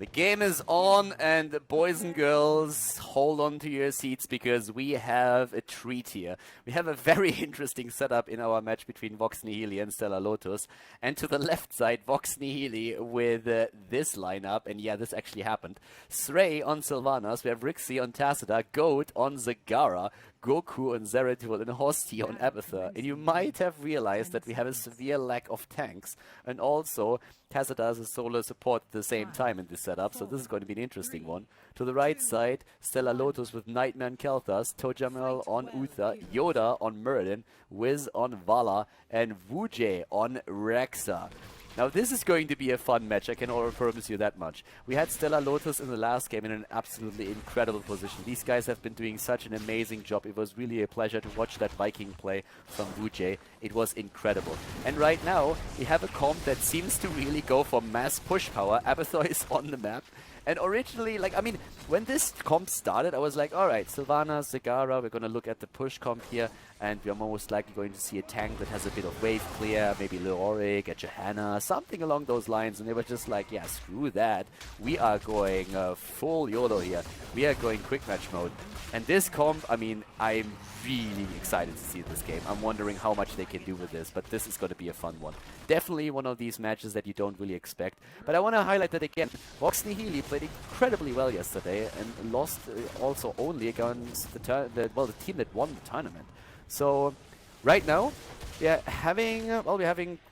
The game is on, and boys and girls, hold on to your seats because we have a treat here. We have a very interesting setup in our match between VOX Nihili and Stellar Lotus. And to the left side, VOX Nihili with this lineup, and yeah, this actually happened. Srey on Sylvanas, we have Rixie on Tacita, Goat on Zagara, Goku on Zeratul, and Hosti on Abathur. And you might have realized that we have a severe lack of tanks, and also Tacita as a solo support at the same time in this setup, so this is going to be an interesting one. To the right side, Stellar Lotus with Nightmare and Kelthas, Tojamel on Uther, Yoda on Merlin, Wiz on Vala, and Wuje on Rexa. Now this is going to be a fun match, I can already promise you that much. We had Stellar Lotus in the last game in an absolutely incredible position. These guys have been doing such an amazing job. It was really a pleasure to watch that Viking play from Wuje. It was incredible. And right now, we have a comp that seems to really go for mass push power. Abathur is on the map. And originally, like, I mean, when this comp started, I was like, alright, Sylvanas, Zagara, we're going to look at the push comp here, and we're most likely going to see a tank that has a bit of wave clear, maybe Leoric, a Johanna, something along those lines, and they were just like, yeah, screw that. We are going full YOLO here. We are going quick match mode. And this comp, I mean, I'm really excited to see this game. I'm wondering how much they can do with this, but this is going to be a fun one. Definitely one of these matches that you don't really expect. But I want to highlight that again, VOX Nihili played incredibly well yesterday and lost also only against the team that won the tournament. So right now, we're having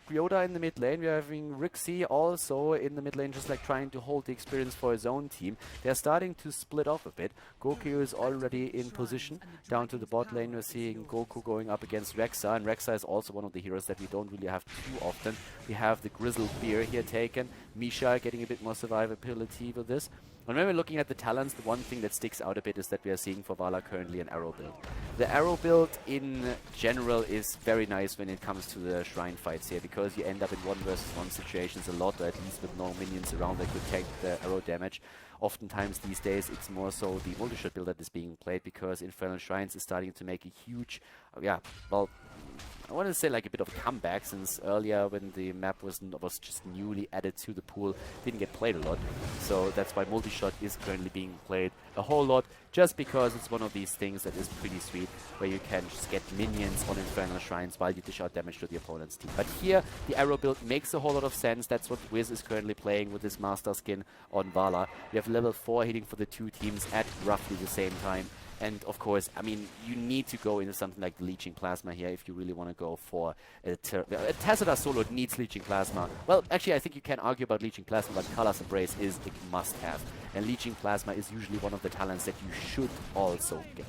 Yoda in the mid lane, we're having Rixie also in the mid lane, just like trying to hold the experience for his own team. They're starting to split off a bit. Goku is already in position. Down to the bot lane, we're seeing Goku going up against Rexa, and Rexa is also one of the heroes that we don't really have too often. We have the Grizzled Bear here taken. Misha getting a bit more survivability with this. And when we're looking at the talents, the one thing that sticks out a bit is that we are seeing for Vala currently an arrow build. The arrow build in general is very nice when it comes to the shrine fights here, because you end up in 1 versus 1 situations a lot, or at least with no minions around that could take the arrow damage. Oftentimes these days it's more so the multi-shot build that is being played, because Infernal Shrines is starting to make a huge, I want to say like a bit of a comeback, since earlier when the map was just newly added to the pool, didn't get played a lot. So that's why multi-shot is currently being played a whole lot, just because it's one of these things that is pretty sweet, where you can just get minions on Infernal Shrines while you dish out damage to the opponent's team. But here, the arrow build makes a whole lot of sense. That's what Wiz is currently playing with his master skin on Vala. We have level 4 hitting for the 2 teams at roughly the same time. And of course, I mean, you need to go into something like the Leeching Plasma here if you really want to go for a Tacita solo needs Leeching Plasma. Well, actually, I think you can argue about Leeching Plasma, but Color's Embrace is a must-have. And Leeching Plasma is usually one of the talents that you should also get.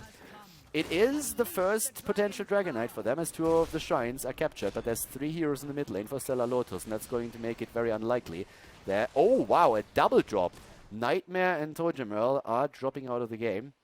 It is the first potential Dragon Knight for them, as 2 of the shrines are captured, but there's 3 heroes in the mid lane for Stellar Lotus, and that's going to make it very unlikely. There, oh wow, a double drop! Nightmare and Tojamel are dropping out of the game.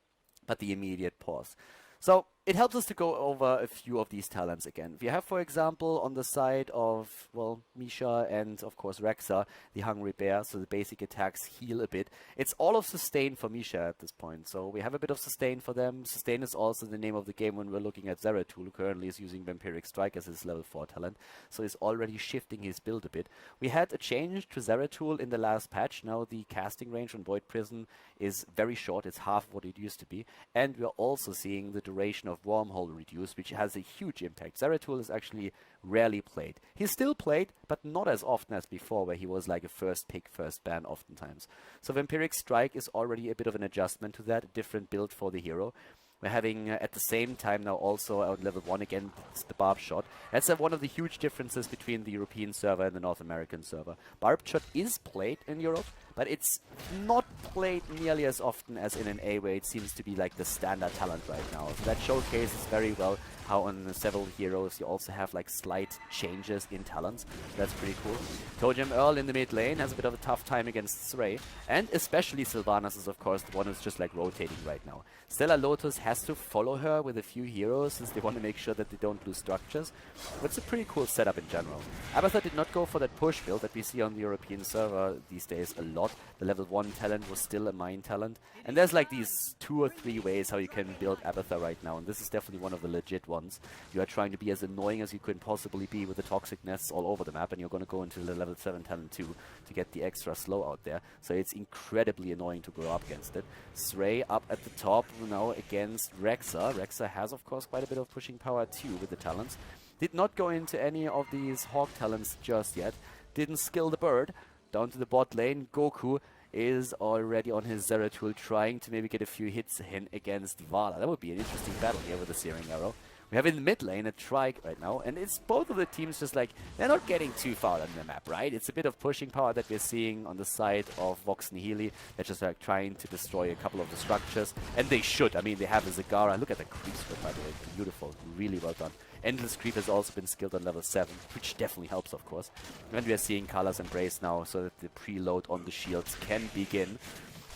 But the immediate pause. So it helps us to go over a few of these talents again. We have, for example, on the side of, well, Misha and, of course, Rexa, the Hungry Bear, so the basic attacks heal a bit. It's all of Sustain for Misha at this point, so we have a bit of Sustain for them. Sustain is also the name of the game when we're looking at Zeratul, who currently is using Vampiric Strike as his level 4 talent, so he's already shifting his build a bit. We had a change to Zeratul in the last patch. Now the casting range on Void Prison is very short, it's half of what it used to be, and we're also seeing the duration of Wormhole reduced, which has a huge impact. Zeratul is actually rarely played. He's still played, but not as often as before, where he was like a first pick, first ban oftentimes. So Vampiric Strike is already a bit of an adjustment to that, a different build for the hero. We're having, at the same time now, also on level 1 again, the Barb Shot. That's one of the huge differences between the European server and the North American server. Barb Shot is played in Europe, but it's not played nearly as often as in an A, where it seems to be like the standard talent right now. So that showcases very well how on several heroes you also have like slight changes in talents. That's pretty cool. Tojam Earl in the mid lane has a bit of a tough time against Srey, and especially Sylvanas is of course the one who's just like rotating right now. Stellar Lotus has to follow her with a few heroes since they want to make sure that they don't lose structures. But it's a pretty cool setup in general. Abathur did not go for that push build that we see on the European server these days a lot. not. The level 1 talent was still a mine talent. And there's like these 2 or 3 ways how you can build Abathur right now, and this is definitely one of the legit ones. You are trying to be as annoying as you can possibly be with the toxic nests all over the map, and you're going to go into the level 7 talent too to get the extra slow out there. So it's incredibly annoying to go up against it. Srey up at the top now against Rexa. Rexa has, of course, quite a bit of pushing power too with the talents. Did not go into any of these Hawk talents just yet. Didn't skill the bird. Down to the bot lane, Goku is already on his Zeratul trying to maybe get a few hits in against Vala. That would be an interesting battle here with the Searing Arrow. We have in the mid lane a Trike right now, and it's both of the teams just like, they're not getting too far on the map, right? It's a bit of pushing power that we're seeing on the side of VOX Nihili. They're just like trying to destroy a couple of the structures, and they should. I mean, they have a Zagara. Look at the creep spread, by the way. Beautiful. Really well done. Endless Creep has also been skilled on level 7, which definitely helps, of course. And we are seeing Kala's Embrace now, so that the preload on the shields can begin.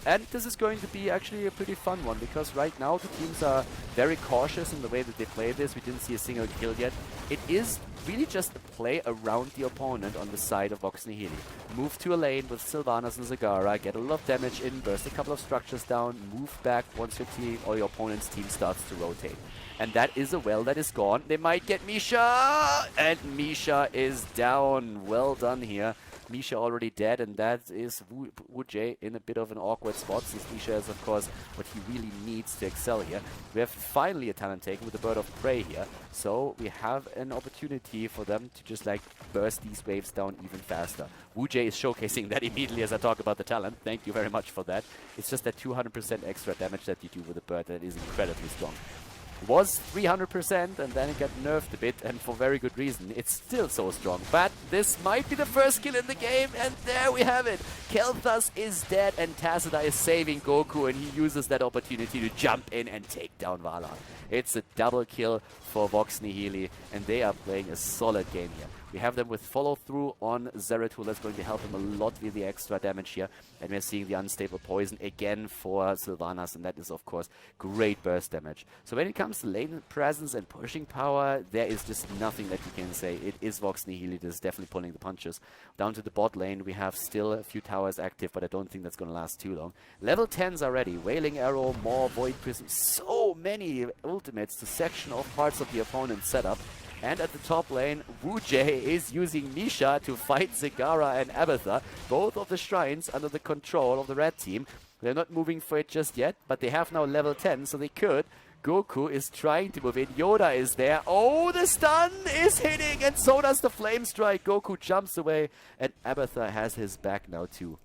And this is going to be actually a pretty fun one, because right now the teams are very cautious in the way that they play this. We didn't see a single kill yet. It is really just a play around the opponent on the side of VOX Nihili. Move to a lane with Sylvanas and Zagara, get a lot of damage in, burst a couple of structures down, move back once your team or your opponent's team starts to rotate. And that is a well that is gone. They might get Misha! And Misha is down. Well done here. Misha already dead, and that is Wu-Jay in a bit of an awkward spot, since Misha is, of course, what he really needs to excel here. We have finally a talent taken with the Bird of Prey here, so we have an opportunity for them to just, like, burst these waves down even faster. Wu-Jay is showcasing that immediately as I talk about the talent. Thank you very much for that. It's just that 200% extra damage that you do with the Bird that is incredibly strong. Was 300% and then it got nerfed a bit, and for very good reason. It's still so strong, but this might be the first kill in the game, and there we have it. Kel'Thas is dead and Tacita is saving Goku, and he uses that opportunity to jump in and take down Vala. It's a double kill for VOX Nihili, and they are playing a solid game here. We have them with follow-through on Zeratul. That's going to help them a lot with the extra damage here. And we're seeing the unstable poison again for Sylvanas, and that is, of course, great burst damage. So when it comes to lane presence and pushing power, there is just nothing that you can say. It is VOX Nihili that is definitely pulling the punches. Down to the bot lane, we have still a few towers active, but I don't think that's going to last too long. Level 10s are ready. Wailing Arrow, more Void Prism, so many ultimates to section off parts of the opponent's setup. And at the top lane, Wu-Jay is using Misha to fight Zagara and Abathur, both of the shrines under the control of the red team. They're not moving for it just yet, but they have now level 10, so they could. Goku is trying to move in. Yoda is there. Oh, the stun is hitting, and so does the Flame Strike. Goku jumps away, and Abathur has his back now too.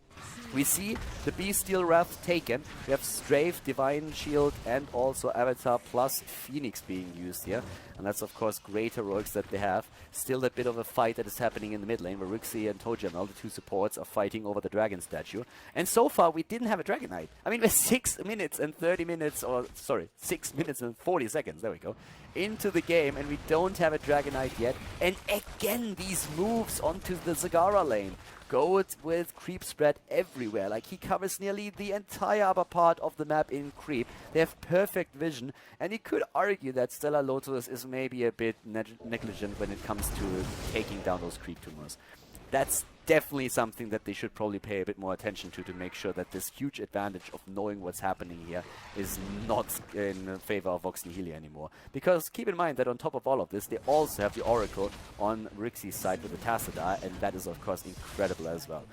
We see the Beasteel Wrath taken. We have Strafe, Divine Shield, and also Avatar plus Phoenix being used here. And that's, of course, great heroics that they have. Still a bit of a fight that is happening in the mid lane, where Rixie and Tojamel, the two supports, are fighting over the dragon statue. And so far, we didn't have a Dragon Knight. I mean, we're 6 minutes and 30 minutes, or sorry, 6 minutes and 40 seconds, there we go, into the game, and we don't have a Dragon Knight yet. And again, these moves onto the Zagara lane. Goat with creep spread everywhere. Like, he covers nearly the entire upper part of the map in creep. They have perfect vision, and you could argue that Stellar Lotus is maybe a bit negligent when it comes to taking down those creep tumors. That's definitely something that they should probably pay a bit more attention to make sure that this huge advantage of knowing what's happening here is not in favor of VOX Nihili anymore. Because keep in mind that on top of all of this, they also have the Oracle on Rixie's side with the Tacita, and that is, of course, incredible as well.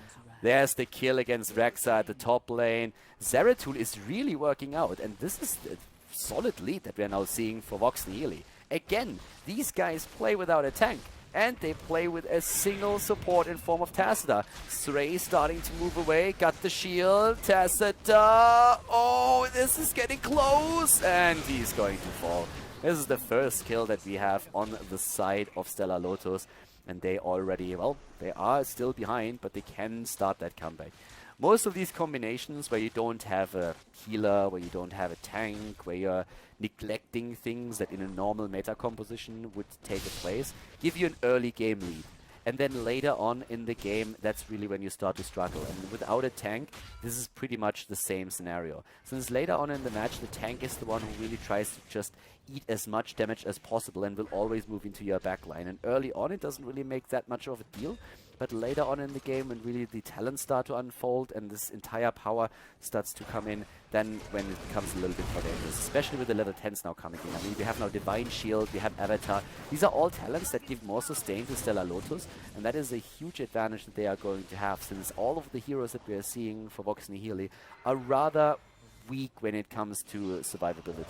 There's the kill against Rexa at the top lane. Zeratul is really working out, and this is the solid lead that we're now seeing for VOX Nihili. Again, these guys play without a tank, and they play with a single support in form of Tacita. Srey starting to move away, got the shield, Tacita, oh, this is getting close, and he's going to fall. This is the first kill that we have on the side of Stellar Lotus, and they already, well, they are still behind, but they can start that comeback. Most of these combinations where you don't have a healer, where you don't have a tank, where you're neglecting things that in a normal meta composition would take a place, give you an early game lead. And then later on in the game, that's really when you start to struggle. And without a tank, this is pretty much the same scenario. Since later on in the match, the tank is the one who really tries to just eat as much damage as possible and will always move into your backline. And early on, it doesn't really make that much of a deal. but later on in the game, when really the talents start to unfold and this entire power starts to come in, then when it becomes a little bit more dangerous, especially with the level 10s now coming in. I mean, we have now Divine Shield, we have Avatar. These are all talents that give more sustain to Stellar Lotus, and that is a huge advantage that they are going to have, since all of the heroes that we are seeing for VOX Nihili are rather weak when it comes to survivability.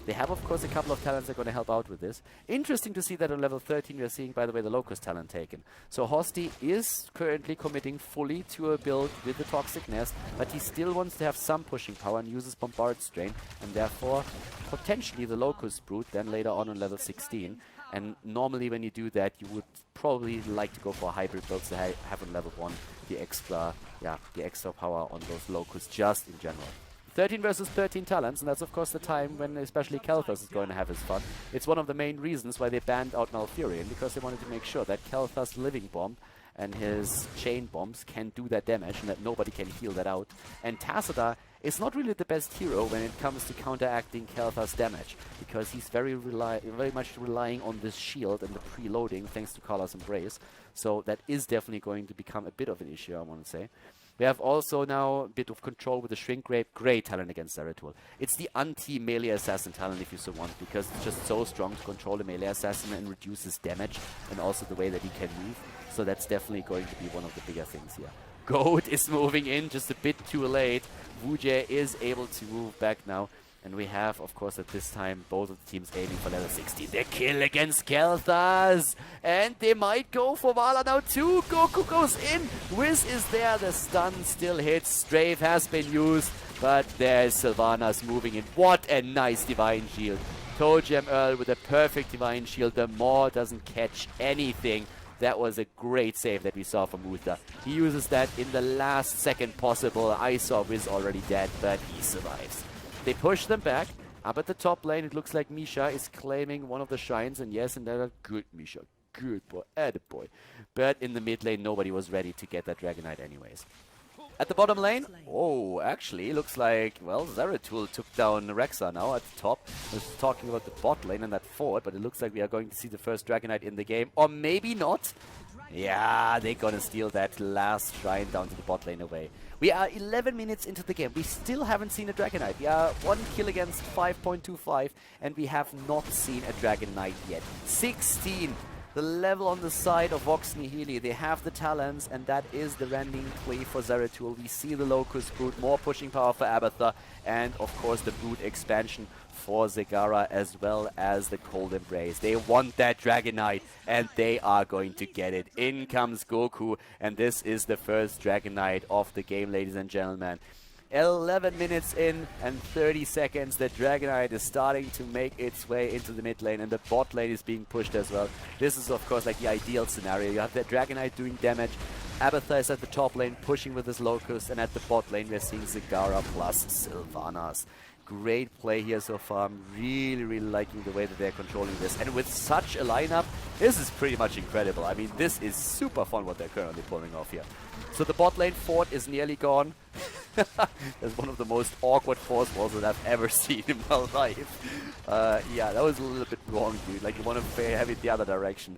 They have, of course, a couple of talents that are going to help out with this. Interesting to see that on level 13 we are seeing, by the way, the Locust talent taken. So Hosti is currently committing fully to a build with the Toxic Nest, but he still wants to have some pushing power and uses Bombard Strain, and therefore potentially the Locust Brute then later on level 16. And normally when you do that, you would probably like to go for a hybrid build to have on level 1 the extra power on those Locusts just in general. 13 versus 13 talents, and that's of course the time when especially Kel'Thas is going to have his fun. It's one of the main reasons why they banned out Malfurion, because they wanted to make sure that Kel'Thas' Living Bomb and his Chain Bombs can do that damage and that nobody can heal that out. And Tassadar is not really the best hero when it comes to counteracting Kel'Thas' damage, because he's very much relying on this shield and the preloading thanks to Kala's Embrace. So that is definitely going to become a bit of an issue, I want to say. We have also now a bit of control with the Shrink Rape. Great talent against Zeratul. It's the anti-melee assassin talent if you so want, because it's just so strong to control the melee assassin and reduces damage and also the way that he can move. So that's definitely going to be one of the bigger things here. Goat is moving in just a bit too late. Wujie is able to move back now. And we have, of course, at this time, both of the teams aiming for level 16. The kill against Kel'Thas! And they might go for Vala now too! Goku goes in! Wiz is there, the stun still hits. Strafe has been used, but there's Sylvanas moving in. What a nice Divine Shield. Told you Earl with a perfect Divine Shield. The Maw doesn't catch anything. That was a great save that we saw from Uther. He uses that in the last second possible. I saw Wiz already dead, but he survives. They push them back. Up at the top lane, it looks like Misha is claiming one of the shrines. And yes, and that are good, Misha. Good boy. Attaboy. But in the mid lane, nobody was ready to get that Dragonite anyways. At the bottom lane, oh, actually, looks like, well, Zeratul took down Rexa now at the top. I was talking about the bot lane and that forward, but it looks like we are going to see the first Dragonite in the game. Or maybe not. Yeah, they're gonna steal that last shrine down to the bot lane away. We are 11 minutes into the game. We still haven't seen a Dragonite. We are 1 kill against 5.25, and we have not seen a Dragonite yet. 16, the level on the side of VOX Nihili. They have the talents, and that is the rending play for Zeratul. We see the Locust Brute, more pushing power for Abathur, and of course the Brute expansion for Zegara, as well as the Cold Embrace. They want that Dragonite, and they are going to get it. In comes Goku, and this is the first Dragonite of the game, ladies and gentlemen. 11 minutes in and 30 seconds, the Dragonite is starting to make its way into the mid lane, and the bot lane is being pushed as well. This is, of course, like the ideal scenario. You have the Dragonite doing damage. Abathur is at the top lane, pushing with his Locust, and at the bot lane, we're seeing Zegara plus Sylvanas. Great play here so far. I'm really, really liking the way that they're controlling this. And with such a lineup, this is pretty much incredible. I mean, this is super fun what they're currently pulling off here. So the bot lane fort is nearly gone. That's one of the most awkward force walls that I've ever seen in my life. Yeah, that was a little bit wrong, dude. Like, you want to have it the other direction.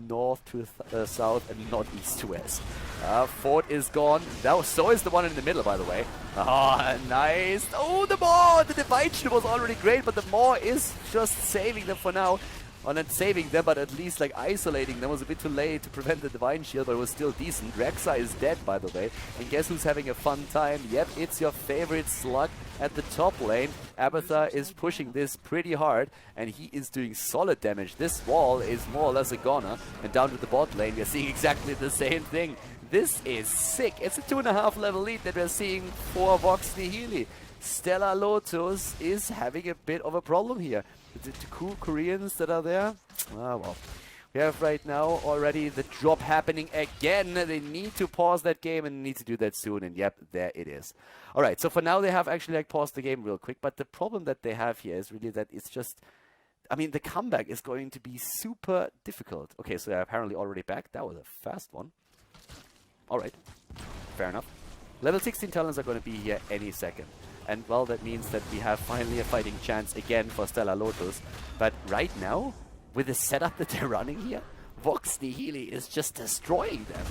North to south and not east to west. Fort is gone. So is the one in the middle, by the way. Ah, nice. Oh, the Maw! The Divine Shield was already great, but the Maw is just saving them for now. Or not saving them, but at least like isolating them. Was a bit too late to prevent the Divine Shield, but it was still decent. Rexa is dead, by the way. And guess who's having a fun time? Yep, it's your favorite Slug at the top lane. Abathur is pushing this pretty hard, and he is doing solid damage. This wall is more or less a goner. And down to the bot lane, we're seeing exactly the same thing. This is sick. It's a 2.5 level lead that we're seeing for VOX Nihili. Stellar Lotus is having a bit of a problem here. The two Koreans that are there, well. We have right now already the drop happening again. They need to pause that game and need to do that soon. And yep, there it is. All right, so for now they have actually like paused the game real quick. But the problem that they have here is really that it's just, I mean, the comeback is going to be super difficult. Okay, so they're apparently already back. That was a fast one. All right, fair enough. Level 16 talents are going to be here any second. And, well, that means that we have finally a fighting chance again for Stellar Lotus. But right now, with the setup that they're running here, VOX Nihili is just destroying them.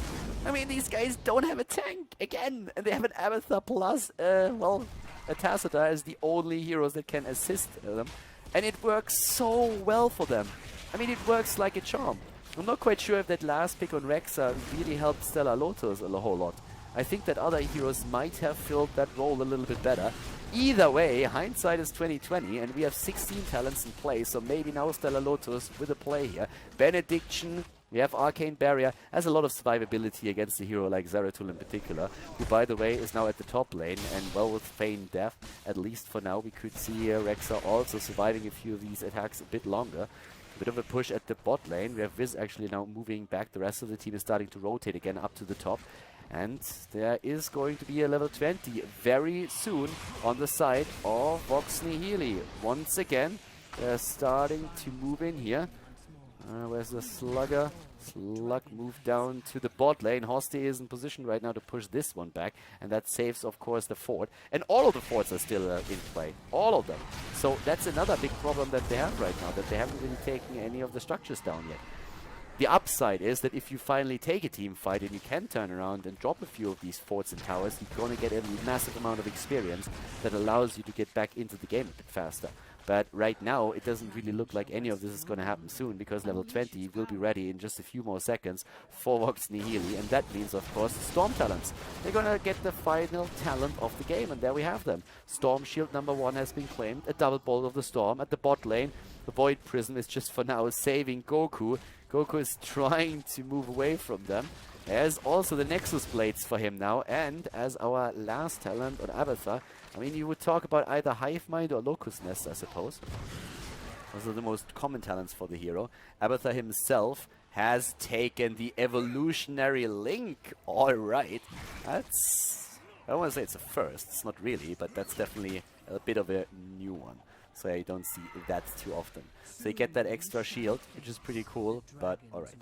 I mean, these guys don't have a tank again, and they have an Abathur plus, well, a Tacita as the only heroes that can assist them, and it works so well for them. I mean, it works like a charm. I'm not quite sure if that last pick on Rexa really helped Stellar Lotus a whole lot. I think that other heroes might have filled that role a little bit better. Either way, hindsight is 2020, and we have 16 talents in play, so maybe now Stellar Lotus with a play here. Benediction, we have Arcane Barrier, has a lot of survivability against a hero like Zeratul in particular, who by the way is now at the top lane, and well, with Feigned Death, at least for now, we could see Rexa also surviving a few of these attacks a bit longer. Bit of a push at the bot lane. We have Viz actually now moving back. The rest of the team is starting to rotate again up to the top. And there is going to be a level 20 very soon on the side of VOX Nihili. Once again, they're starting to move in here. Where's the Slugger? Slug moved down to the bot lane. Hosti is in position right now to push this one back, and that saves, of course, the fort. And all of the forts are still in play. All of them. So that's another big problem that they have right now, that they haven't really taken any of the structures down yet. The upside is that if you finally take a team fight and you can turn around and drop a few of these forts and towers, you're going to get a massive amount of experience that allows you to get back into the game a bit faster. But right now, it doesn't really look like any of this is going to happen soon, because level 20 will be ready in just a few more seconds for VOX Nihili, and that means, of course, Storm talents. They're going to get the final talent of the game, and there we have them. Storm Shield #1 has been claimed, a double bolt of the Storm at the bot lane. The Void Prism is just for now saving Goku. Goku is trying to move away from them. There's also the Nexus Blades for him now, and as our last talent on Abathur, I mean, you would talk about either Hive Mind or Locust Nest, I suppose. Those are the most common talents for the hero. Abathur himself has taken the Evolutionary Link. Alright, that's... I don't want to say it's a first, it's not really, but that's definitely a bit of a new one. So I don't see that too often. So you get that extra shield, which is pretty cool, but alright.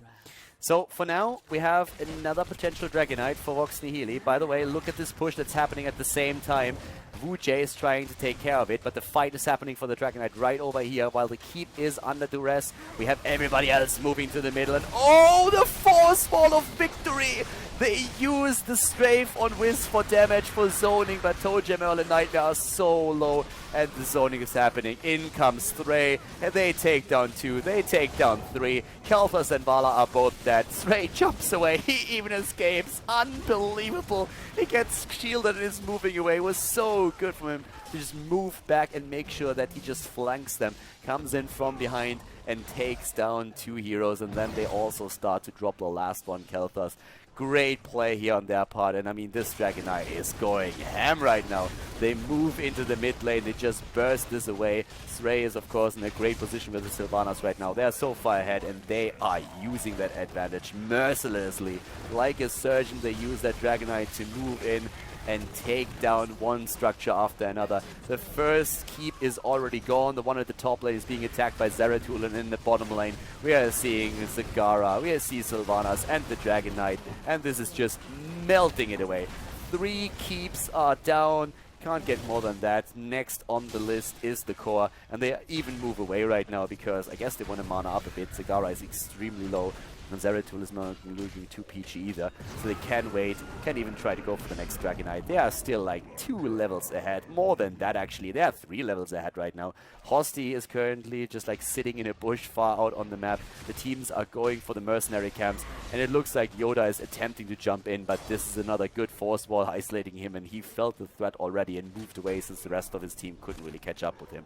So for now, we have another potential Dragonite for VOX Nihili. By the way, look at this push that's happening at the same time. Wu Jie is trying to take care of it, but the fight is happening for the Dragonite right over here, while the keep is under duress. We have everybody else moving to the middle, and oh, the force wall of victory! They use the strafe on Wiz for damage, for zoning, but Toe Jam and Nightmare are so low, and the zoning is happening. In comes Stray, and they take down 2, they take down 3. Kalthus and Vala are both dead. Stray jumps away, he even escapes. Unbelievable. He gets shielded and is moving away. It was so good from him to just move back and make sure that he just flanks them. Comes in from behind and takes down 2 heroes, and then they also start to drop the last one, Kalthus. Great play here on their part, and I mean, this Dragonite is going ham right now. They move into the mid lane, they just burst this away. Stray is, of course, in a great position with the Sylvanas right now. They are so far ahead, and they are using that advantage mercilessly. Like a surgeon, they use that Dragonite to move in and take down one structure after another. The first keep is already gone. The one at the top lane is being attacked by Zeratul, and in the bottom lane we are seeing Zagara, we are seeing Sylvanas and the Dragonite, and this is just melting it away. 3 keeps are down. Can't get more than that. Next on the list is the core, and they even move away right now because I guess they want to mana up a bit. Zagara is extremely low, and Zeratul is not looking too peachy either, so they can wait, can even try to go for the next Dragonite. They are still like 2 levels ahead, more than that actually. They are 3 levels ahead right now. Hosti is currently just like sitting in a bush far out on the map. The teams are going for the mercenary camps, and it looks like Yoda is attempting to jump in, but this is another good force wall isolating him, and he felt the threat already and moved away since the rest of his team couldn't really catch up with him.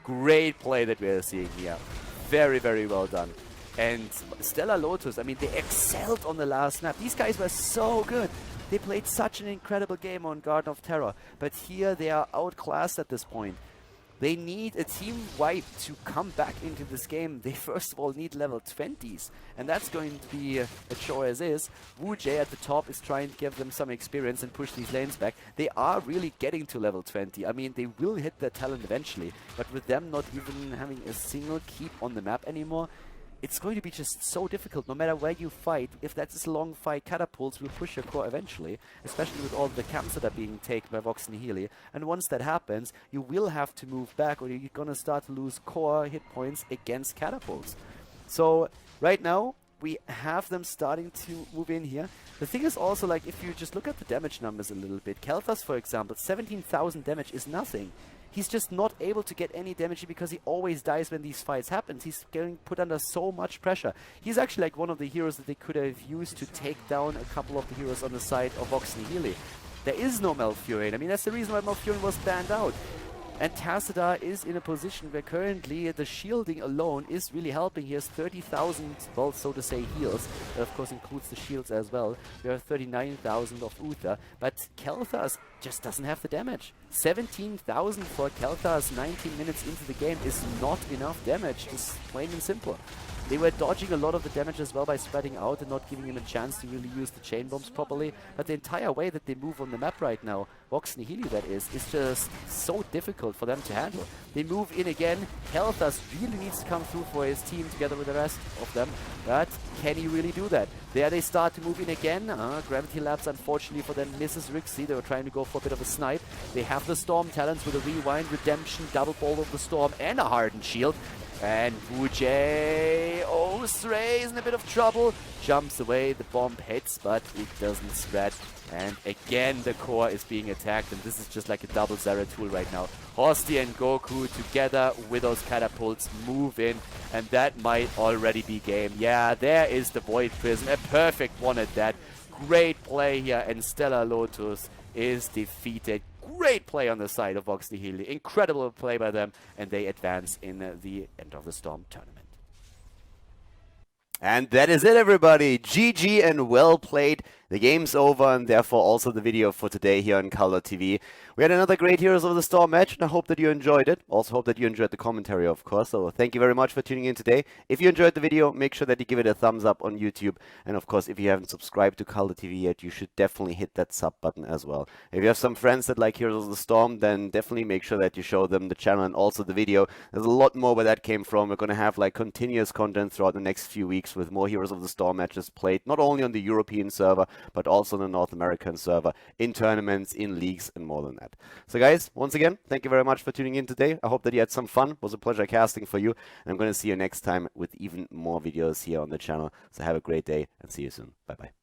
Great play that we are seeing here. Very, very well done. And Stellar Lotus, I mean, they excelled on the last map. These guys were so good. They played such an incredible game on Garden of Terror. But here they are outclassed at this point. They need a team wipe to come back into this game. They first of all need level 20s. And that's going to be a chore as is. Wu Jie at the top is trying to give them some experience and push these lanes back. They are really getting to level 20. I mean, they will hit their talent eventually. But with them not even having a single keep on the map anymore, it's going to be just so difficult no matter where you fight. If that's a long fight, catapults will push your core eventually, especially with all the camps that are being taken by VOX Nihili. And once that happens, you will have to move back, or you're going to start to lose core hit points against catapults. So right now, we have them starting to move in here. The thing is also, like, if you just look at the damage numbers a little bit, Kalthas, for example, 17,000 damage is nothing. He's just not able to get any damage because he always dies when these fights happen. He's getting put under so much pressure. He's actually like one of the heroes that they could have used to take down a couple of the heroes on the side of VOX Nihili. There is no Malfurion. I mean, that's the reason why Malfurion was banned out. And Tassadar is in a position where currently the shielding alone is really helping. He has 30,000, well, so to say, heals. That, of course, includes the shields as well. We have 39,000 of Uther. But Kalthas just doesn't have the damage. 17,000 for Kalthas 19 minutes into the game is not enough damage. Just plain and simple. They were dodging a lot of the damage as well by spreading out and not giving him a chance to really use the chain bombs properly. But the entire way that they move on the map right now, VOX Nihili that is just so difficult for them to handle. They move in again. Kalthas really needs to come through for his team together with the rest of them. But can he really do that? There they start to move in again. Gravity Labs, unfortunately for them, misses Rixie. They were trying to go for a bit of a snipe. They have the Storm talents with a Rewind, Redemption, Double Bolt of the Storm, and a Hardened Shield. And Vujay, oh, Stray is in a bit of trouble. Jumps away, the bomb hits, but it doesn't spread. And again, the core is being attacked, and this is just like a double Zeratul right now. Hosti and Goku together with those catapults move in, and that might already be game. Yeah, there is the Void Prism, a perfect one at that. Great play here, and Stellar Lotus is defeated. Great play on the side of VOX Nihili. Incredible play by them, and they advance in the End of the Storm tournament. And that is it, everybody. GG and well played. The game's over, and therefore also the video for today here on Khaldor TV. We had another great Heroes of the Storm match, and I hope that you enjoyed it. Also hope that you enjoyed the commentary, of course. So thank you very much for tuning in today. If you enjoyed the video, make sure that you give it a thumbs up on YouTube. And of course, if you haven't subscribed to Khaldor TV yet, you should definitely hit that sub button as well. If you have some friends that like Heroes of the Storm, then definitely make sure that you show them the channel and also the video. There's a lot more where that came from. We're going to have like continuous content throughout the next few weeks with more Heroes of the Storm matches played, not only on the European server, but also on the North American server, in tournaments, in leagues, and more than that. So guys, once again, thank you very much for tuning in today. I hope that you had some fun. It was a pleasure casting for you. And I'm going to see you next time with even more videos here on the channel. So have a great day and see you soon. Bye-bye.